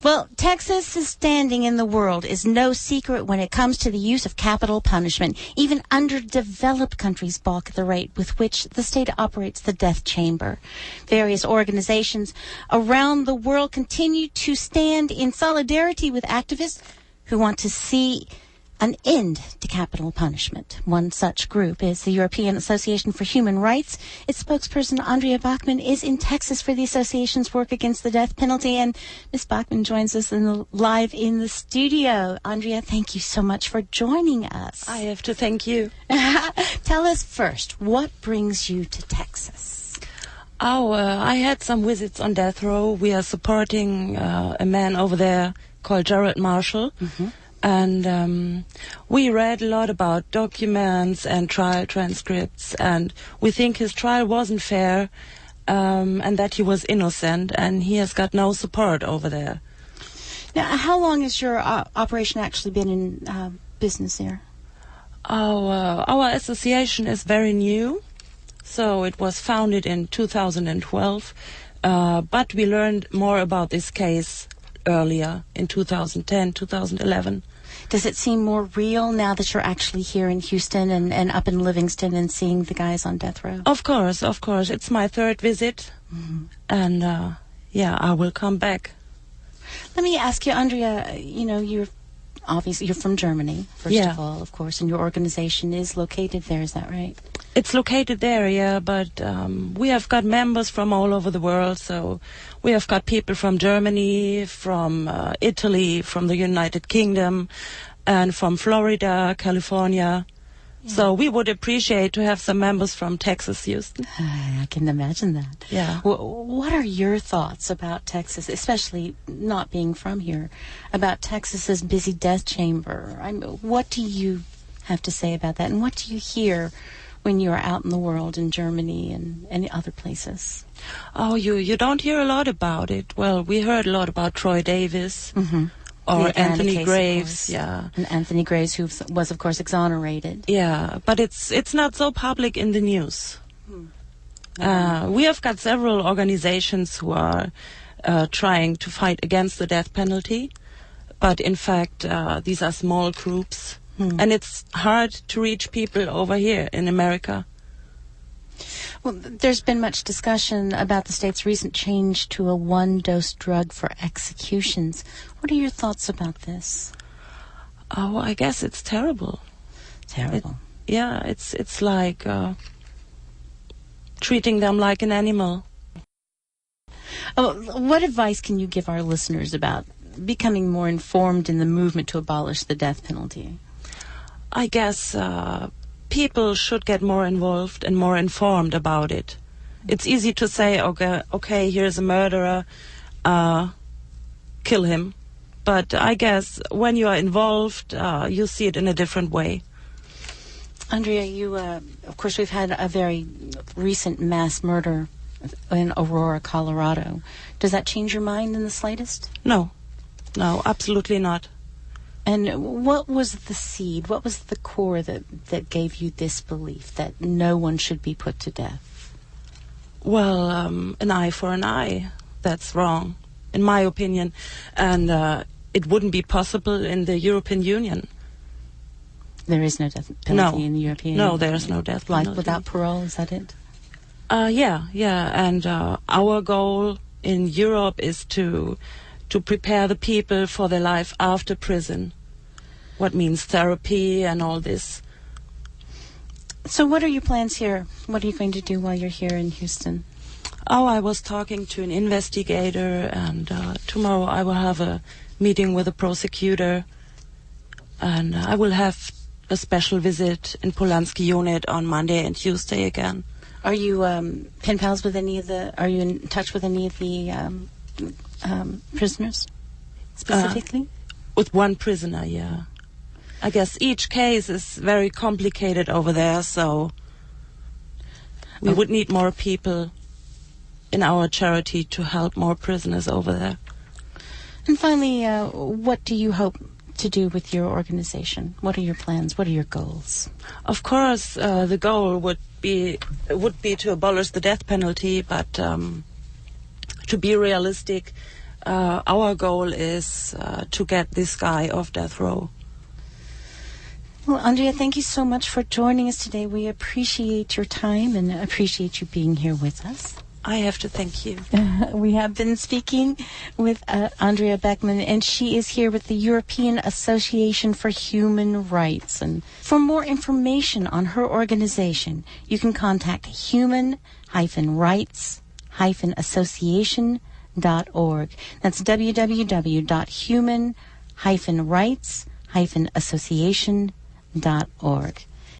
Well, Texas's standing in the world is no secret when it comes to the use of capital punishment. Even underdeveloped countries balk at the rate with which the state operates the death chamber. Various organizations around the world continue to stand in solidarity with activists who want to see an end to capital punishment. One such group is the European Association for Human Rights. Its spokesperson, Andrea Bachmann, is in Texas for the association's work against the death penalty. And Ms. Bachmann joins us live in the studio. Andrea, thank you so much for joining us. I have to thank you. Tell us first, what brings you to Texas? I had some visits on death row. We are supporting a man over there called Jared Marshall. Mm-hmm. And we read a lot about documents and trial transcripts, and we think his trial wasn't fair, and that he was innocent, and he has got no support over there. Now, how long has your operation actually been in business there? Our association is very new, so it was founded in 2012, but we learned more about this case earlier in 2010, 2011. Does it seem more real now that you're actually here in Houston and up in Livingston and seeing the guys on death row? Of course. It's my third visit, and I will come back. Let me ask you, Andrea, you're from Germany, first of all, of course, and your organization is located there, is that right? It's located there, yeah, but we have got members from all over the world, so we have got people from Germany, from Italy, from the United Kingdom, and from Florida, California. Yeah. So we would appreciate to have some members from Texas, Houston. I can imagine that. Yeah. What are your thoughts about Texas, especially not being from here, about Texas's busy death chamber? What do you have to say about that, and what do you hear when you're out in the world in Germany and other places? Oh, you don't hear a lot about it. Well, we heard a lot about Troy Davis or Anthony Graves. Yeah. And Anthony Graves, who was, of course, exonerated. Yeah, but it's not so public in the news. We have got several organizations who are trying to fight against the death penalty, but in fact, these are small groups. And it's hard to reach people over here in America. Well, there's been much discussion about the state's recent change to a one-dose drug for executions. What are your thoughts about this? Oh, I guess it's terrible. Terrible. It's like treating them like an animal. What advice can you give our listeners about becoming more informed in the movement to abolish the death penalty? I guess people should get more involved and more informed about it. It's easy to say, okay, here's a murderer, kill him. But I guess when you are involved, you see it in a different way. Andrea, of course, we've had a very recent mass murder in Aurora, Colorado. Does that change your mind in the slightest? No, absolutely not. And what was the seed, what was the core that gave you this belief that no one should be put to death? Well, an eye for an eye. That's wrong, in my opinion. And it wouldn't be possible in the European Union. There is no death penalty in the European Union? No, there's no death penalty. Life without parole, is that it? Yeah. And our goal in Europe is to prepare the people for their life after prison. What means therapy and all this. So what are your plans here? What are you going to do while you're here in Houston? Oh, I was talking to an investigator, and tomorrow I will have a meeting with a prosecutor, and I will have a special visit in Polanski unit on Monday and Tuesday again. Are you pen pals with are you in touch with any of the prisoners, specifically? With one prisoner, yeah. I guess each case is very complicated over there, so we would need more people in our charity to help more prisoners over there. And finally, what do you hope to do with your organization? What are your plans? What are your goals? Of course, the goal would be to abolish the death penalty, but to be realistic, our goal is to get this guy off death row. Well, Andrea, thank you so much for joining us today. We appreciate your time and appreciate you being here with us. I have to thank you. We have been speaking with Andrea Bachmann, and she is here with the European Association for Human Rights. And for more information on her organization, you can contact human-rights-association.org. That's www.human-rights-association.org.